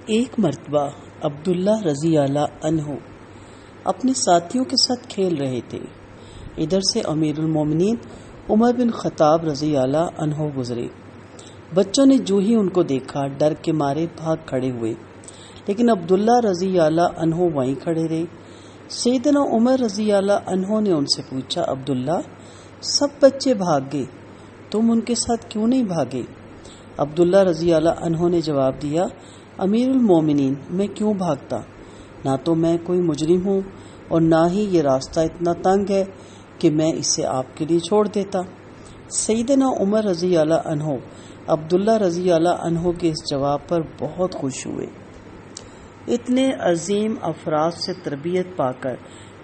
ایک مرتبہ عبداللہ رضی اللہ عنہ اپنے ساتھیوں کے ساتھ کھیل رہے تھے۔ ادھر سے امیر المومنین عمر بن خطاب رضی اللہ عنہ گزرے۔ بچوں نے جو ہی ان کو دیکھا ڈر کے مارے بھاگ کھڑے ہوئے، لیکن عبداللہ رضی اللہ عنہ وہیں کھڑے رہے۔ سیدنا عمر رضی اللہ عنہ نے ان سے پوچھا، عبداللہ، سب بچے بھاگ گئے، تم ان کے ساتھ کیوں نہیں بھاگے؟ عبداللہ رضی اللہ عنہ نے جواب دیا، امیر المومنین، میں کیوں بھاگتا؟ نہ تو میں کوئی مجرم ہوں اور نہ ہی یہ راستہ اتنا تنگ ہے کہ میں اسے آپ کے لیے چھوڑ دیتا۔ سیدنا عمر رضی اللہ عنہ عبداللہ رضی اللہ عنہ کے اس جواب پر بہت خوش ہوئے۔ اتنے عظیم افراد سے تربیت پا کر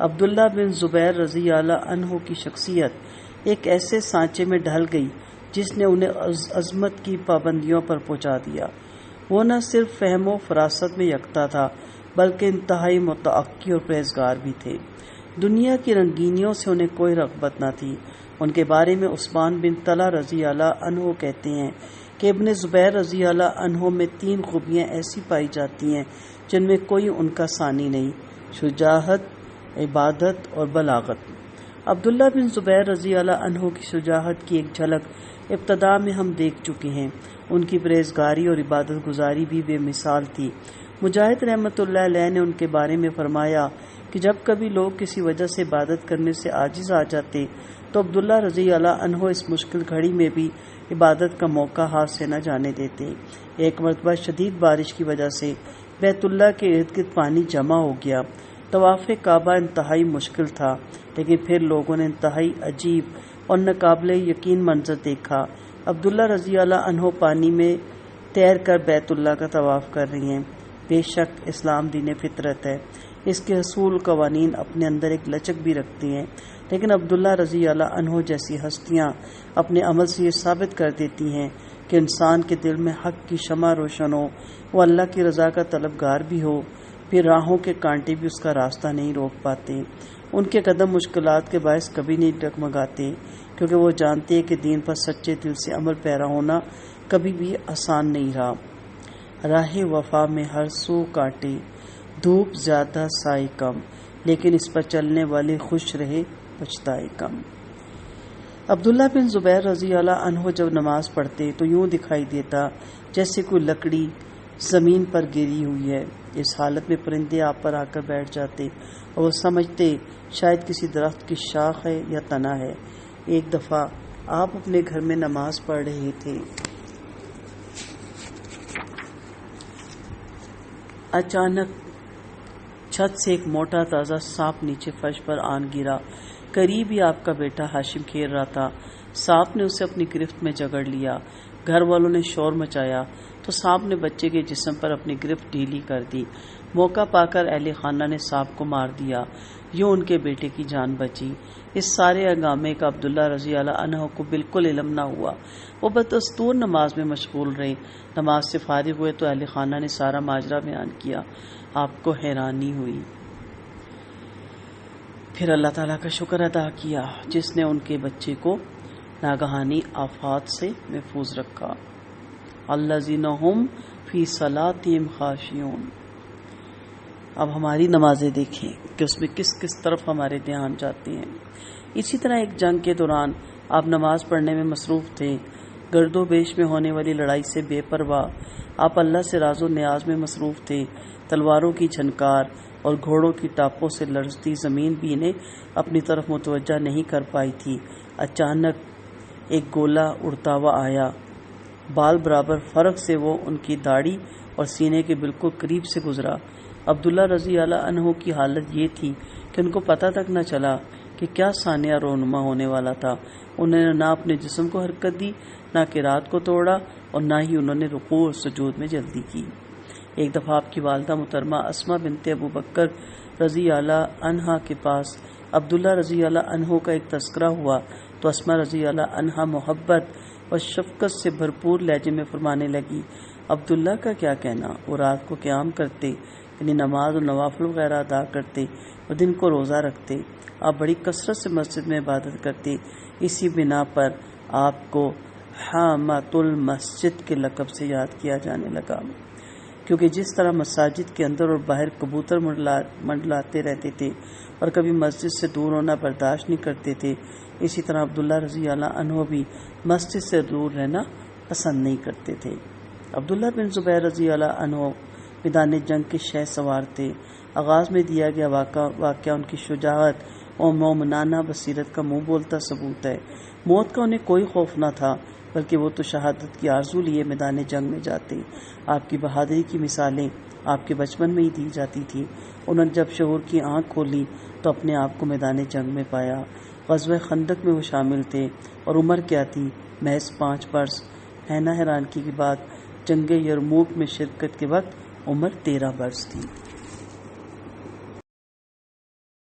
عبداللہ بن زبیر رضی اللہ عنہ کی شخصیت ایک ایسے سانچے میں ڈھل گئی جس نے انہیں عظمت کی پابندیوں پر پہنچا دیا۔ وہ نہ صرف فہم و فراست میں یکتا تھا بلکہ انتہائی متعقی اور پرہیزگار بھی تھے۔ دنیا کی رنگینیوں سے انہیں کوئی رغبت نہ تھی۔ ان کے بارے میں عثمان بن طلحہ رضی اللہ عنہ کہتے ہیں کہ ابن زبیر رضی اللہ عنہ میں 3 خوبیاں ایسی پائی جاتی ہیں جن میں کوئی ان کا ثانی نہیں: شجاعت، عبادت اور بلاغت۔ عبداللہ بن زبیر رضی اللہ عنہ کی شجاعت کی ایک جھلک ابتدا میں ہم دیکھ چکے ہیں۔ ان کی پرہیزگاری اور عبادت گزاری بھی بے مثال تھی۔ مجاہد رحمۃ اللہ علیہ نے ان کے بارے میں فرمایا کہ جب کبھی لوگ کسی وجہ سے عبادت کرنے سے عاجز آ جاتے تو عبداللہ رضی اللہ عنہ اس مشکل گھڑی میں بھی عبادت کا موقع ہاتھ سے نہ جانے دیتے۔ ایک مرتبہ شدید بارش کی وجہ سے بیت اللہ کے ارد گرد پانی جمع ہو گیا۔ طواف کعبہ انتہائی مشکل تھا، لیکن پھر لوگوں نے انتہائی عجیب اور ناقابل یقین منظر دیکھا۔ عبداللہ رضی اللہ عنہ پانی میں تیر کر بیت اللہ کا طواف کر رہی ہیں۔ بے شک اسلام دین فطرت ہے، اس کے اصول قوانین اپنے اندر ایک لچک بھی رکھتے ہیں، لیکن عبداللہ رضی اللہ عنہ جیسی ہستیاں اپنے عمل سے یہ ثابت کر دیتی ہیں کہ انسان کے دل میں حق کی شمع روشن ہو، وہ اللہ کی رضا کا طلبگار بھی ہو، پھر راہوں کے کانٹے بھی اس کا راستہ نہیں روک پاتے۔ ان کے قدم مشکلات کے باعث کبھی نہیں ڈگمگاتے، کیونکہ وہ جانتے ہیں کہ دین پر سچے دل سے عمل پیرا ہونا کبھی بھی آسان نہیں رہا۔ راہ وفا میں ہر سو کانٹے، دھوپ زیادہ سائے کم، لیکن اس پر چلنے والے خوش رہے پچھتائے کم۔ عبداللہ بن زبیر رضی اللہ عنہ جب نماز پڑھتے تو یوں دکھائی دیتا جیسے کوئی لکڑی زمین پر گری ہوئی ہے۔ اس حالت میں پرندے آپ پر آ کر بیٹھ جاتے اور وہ سمجھتے شاید کسی درخت کی شاخ ہے یا تنا ہے۔ ایک دفعہ آپ اپنے گھر میں نماز پڑھ رہے تھے، اچانک چھت سے ایک موٹا تازہ سانپ نیچے فرش پر آن گرا۔ قریب ہی آپ کا بیٹا ہاشم کھیل رہا تھا۔ سانپ نے اسے اپنی گرفت میں جکڑ لیا۔ گھر والوں نے شور مچایا تو سانپ نے بچے کے جسم پر اپنی گرفت ڈھیلی کر دی۔ موقع پا کر اہل خانہ نے سانپ کو مار دیا، یوں ان کے بیٹے کی جان بچی۔ اس سارے ہنگامے کا عبداللہ رضی اللہ عنہ کو بالکل علم نہ ہوا۔ وہ بدستور نماز میں مشغول رہے۔ نماز سے فارغ ہوئے تو اہل خانہ نے سارا ماجرا بیان کیا۔ آپ کو حیرانی ہوئی، پھر اللہ تعالیٰ کا شکر ادا کیا جس نے ان کے بچے کو ناگہانی آفات سے محفوظ رکھا۔ الذین ھم فی صلاتہم خاشعون۔ اب ہماری نمازیں دیکھیں کہ اس میں کس کس طرف ہمارے دھیان جاتے ہیں۔ اسی طرح ایک جنگ کے دوران آپ نماز پڑھنے میں مصروف تھے۔ گرد و بیش میں ہونے والی لڑائی سے بے پرواہ آپ اللہ سے راز و نیاز میں مصروف تھے۔ تلواروں کی جھنکار اور گھوڑوں کی ٹاپوں سے لرزتی زمین بھی انہیں اپنی طرف متوجہ نہیں کر پائی تھی۔ اچانک ایک گولہ اڑتا ہوا آیا، بال برابر فرق سے وہ ان کی داڑھی اور سینے کے بالکل قریب سے گزرا۔ عبداللہ رضی اللہ عنہ کی حالت یہ تھی کہ ان کو پتہ تک نہ چلا کہ کیا ثانیہ رونما ہونے والا تھا۔ انہوں نے نہ اپنے جسم کو حرکت دی، نہ قرات کو توڑا، اور نہ ہی انہوں نے رکوع اور سجود میں جلدی کی۔ ایک دفعہ آپ کی والدہ محترمہ اسماء بنت ابو بکر رضی اللہ عنہا کے پاس عبداللہ رضی اللہ عنہ کا ایک تذکرہ ہوا تو اسماء رضی اللہ عنہا محبت اور شفقت سے بھرپور لہجے میں فرمانے لگی، عبداللہ کا کیا کہنا، وہ رات کو قیام کرتے، یعنی نماز اور نوافل وغیرہ ادا کرتے اور دن کو روزہ رکھتے۔ آپ بڑی کثرت سے مسجد میں عبادت کرتے، اسی بنا پر آپ کو حامۃ المسجد کے لقب سے یاد کیا جانے لگا۔ کیونکہ جس طرح مساجد کے اندر اور باہر کبوتر منڈلاتے رہتے تھے اور کبھی مسجد سے دور ہونا برداشت نہیں کرتے تھے، اسی طرح عبداللہ رضی اللہ عنہ بھی مسجد سے دور رہنا پسند نہیں کرتے تھے۔ عبداللہ بن زبیر رضی اللہ عنہ میدان جنگ کے شہ سوار تھے۔ آغاز میں دیا گیا واقعہ ان کی شجاعت اور مومنانہ بصیرت کا منہ بولتا ثبوت ہے۔ موت کا انہیں کوئی خوف نہ تھا، بلکہ وہ تو شہادت کی آرزو لیے میدان جنگ میں جاتے۔ آپ کی بہادری کی مثالیں آپ کے بچپن میں ہی دی جاتی تھی۔ انہوں نے جب شعور کی آنکھ کھولی تو اپنے آپ کو میدان جنگ میں پایا۔ غزوہ خندق میں وہ شامل تھے اور عمر کیا تھی، محض 5 برس۔ ہے نا حیرانگی کی بات، جنگ یرموک میں شرکت کے وقت عمر 13 برس تھی۔